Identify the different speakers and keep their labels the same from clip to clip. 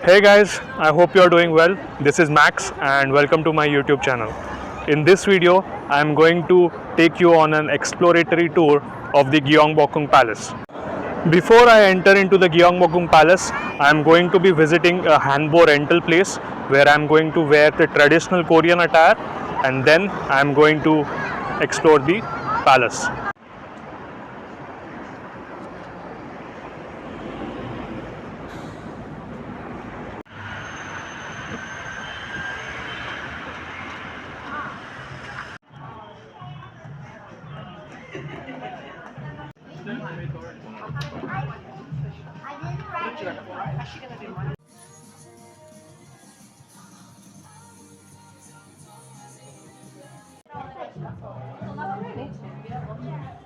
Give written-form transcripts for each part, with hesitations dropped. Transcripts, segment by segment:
Speaker 1: Hey guys, I hope you are doing well. This is Max and welcome to my YouTube channel. In this video, I am going to take you on an exploratory tour of the Gyeongbokgung Palace. Before I enter into the Gyeongbokgung Palace, I am going to be visiting a hanbok rental place where I am going to wear the traditional Korean attire and then I am going to explore the palace.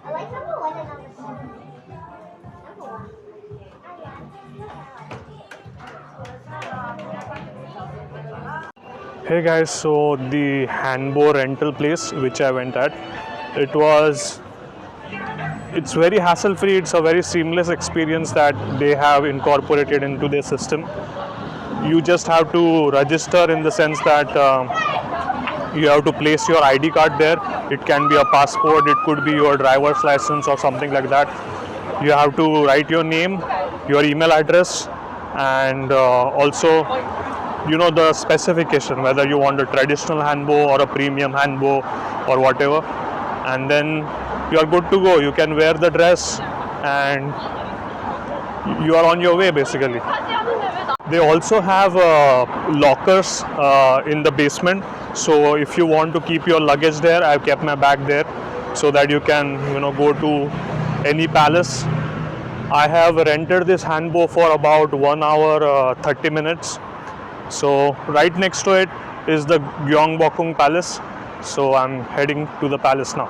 Speaker 2: I like number one and number seven. Number one.
Speaker 1: Hey guys, so the hanbok rental place which I went at, it's very hassle free. It's a very seamless experience that they have incorporated into their system. You just have to register in the sense that you have to place your ID card there. It can be a passport, it could be your driver's license or something like that. You have to write your name, your email address, and also the specification, whether you want a traditional hanbok or a premium hanbok or whatever, and then you are good to go. You can wear the dress and you are on your way basically. They also have lockers in the basement, so if you want to keep your luggage there, I've kept my bag there so that you can go to any palace. I have rented this hanbok for about 1 hour 30 minutes. So right next to it is the Gyeongbokgung Palace. So I'm heading to the palace now.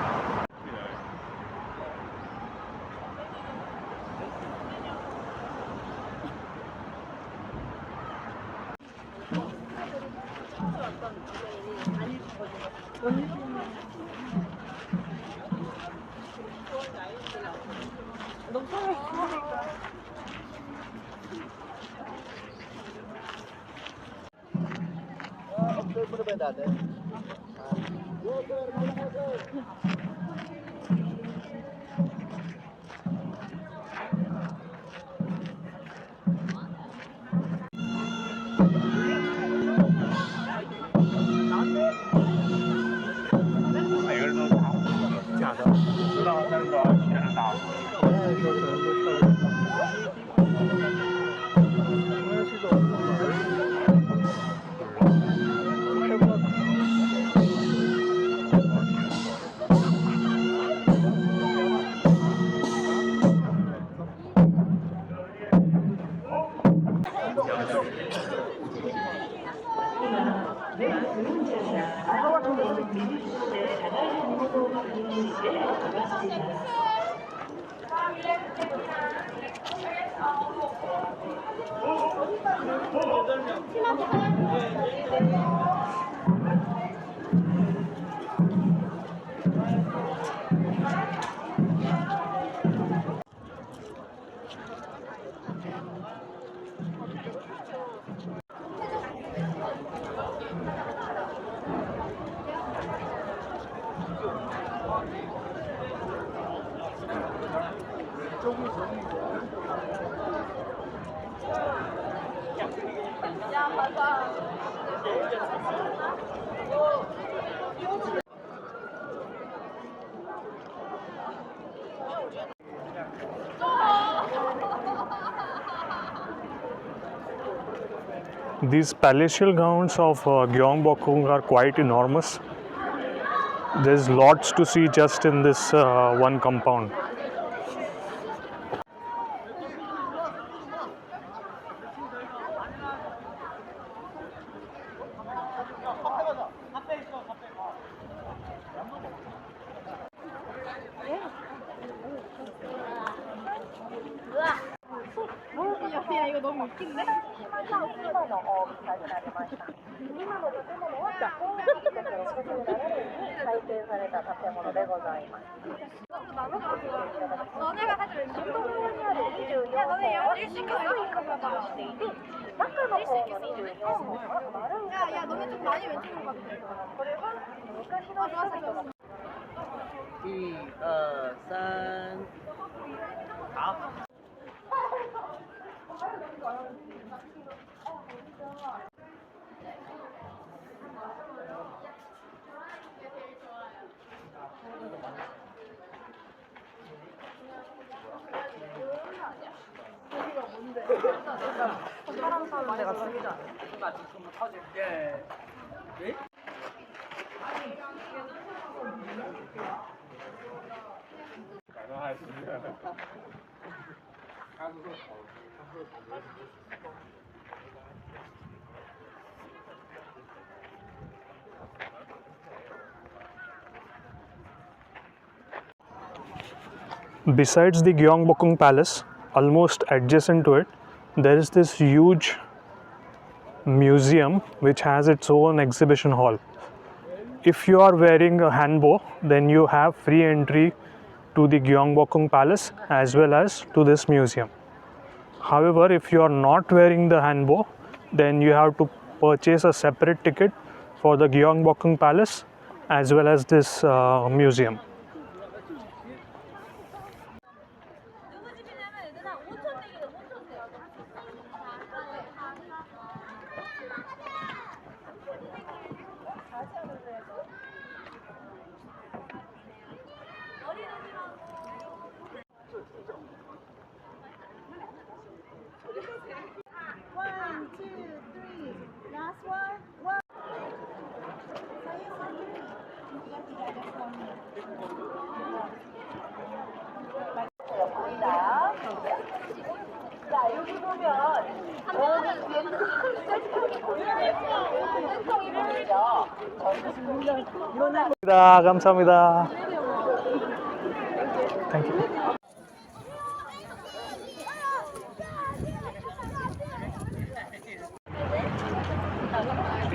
Speaker 1: These palatial grounds of Gyeongbokgung are quite enormous. There's lots to see just in this one compound.
Speaker 2: 야, 이거 너무 웃긴데?
Speaker 3: 今の建物でございます。 너네가 사실 야, 너네 영어 1시간
Speaker 2: 야, 너네 좀 많이 왼쪽으로 가도 돼. 좋았어, 좋았어.
Speaker 3: 一二三，好。
Speaker 1: Besides the Gyeongbokgung Palace, almost adjacent to it, there is this huge museum which has its own exhibition hall. If you are wearing a hanbok, then you have free entry to the Gyeongbokgung Palace as well as to this museum. However, if you are not wearing the hanbok, then you have to purchase a separate ticket for the Gyeongbokgung Palace as well as this museum.
Speaker 2: One, two, three. Last one. One.
Speaker 4: 자, 여기 보면 여기 뒤에는 큰 센터 이름이죠.
Speaker 1: 감사합니다. Thank you.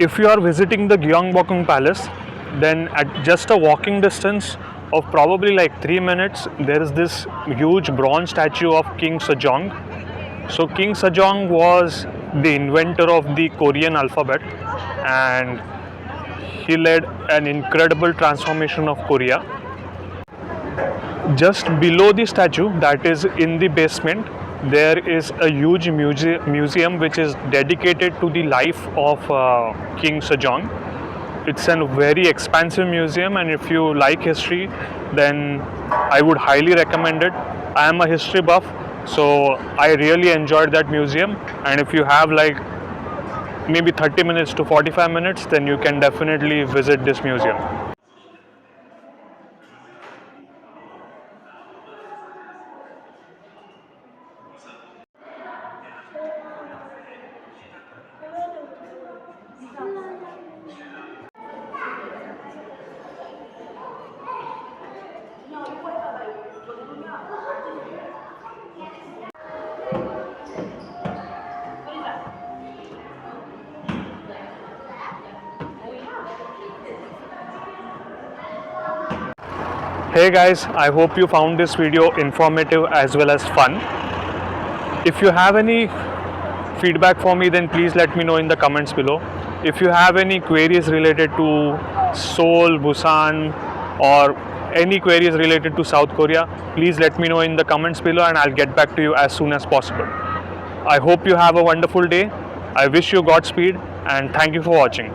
Speaker 1: If you are visiting the Gyeongbokgung Palace, then at just a walking distance of probably like 3 minutes, there is this huge bronze statue of King Sejong. So King Sejong was the inventor of the Korean alphabet, and he led an incredible transformation of Korea. Just below the statue, that is in the basement, there is a huge museum which is dedicated to the life of King Sejong. It's a very expansive museum, and if you like history, then I would highly recommend it. I am a history buff, so I really enjoyed that museum, and if you have like maybe 30 minutes to 45 minutes, then you can definitely visit this museum. Hey guys, I hope you found this video informative as well as fun. If you have any feedback for me, then please let me know in the comments below. If you have any queries related to Seoul, Busan, or any queries related to South Korea, please let me know in the comments below and I'll get back to you as soon as possible. I hope you have a wonderful day. I wish you Godspeed and thank you for watching.